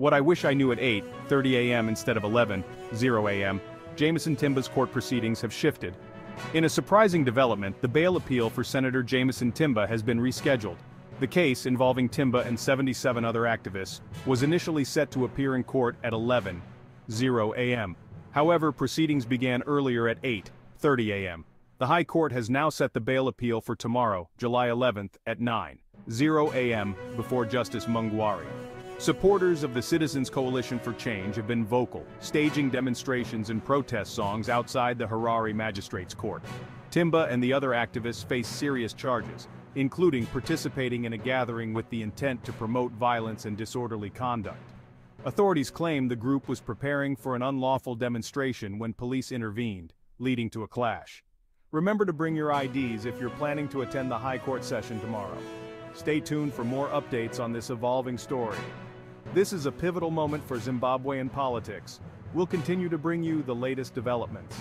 What I wish I knew at 8:30 a.m. instead of 11:00 a.m., Jameson Timba's court proceedings have shifted. In a surprising development, the bail appeal for Senator Jameson Timba has been rescheduled. The case, involving Timba and 77 other activists, was initially set to appear in court at 11:00 a.m. However, proceedings began earlier at 8:30 a.m. The High Court has now set the bail appeal for tomorrow, July 11th, at 9:00 a.m. before Justice Mungwari. Supporters of the Citizens Coalition for Change have been vocal, staging demonstrations and protest songs outside the Harare Magistrates Court. Timba and the other activists face serious charges, including participating in a gathering with the intent to promote violence and disorderly conduct. Authorities claim the group was preparing for an unlawful demonstration when police intervened, leading to a clash. Remember to bring your IDs if you're planning to attend the High Court session tomorrow. Stay tuned for more updates on this evolving story. This is a pivotal moment for Zimbabwean politics. We'll continue to bring you the latest developments.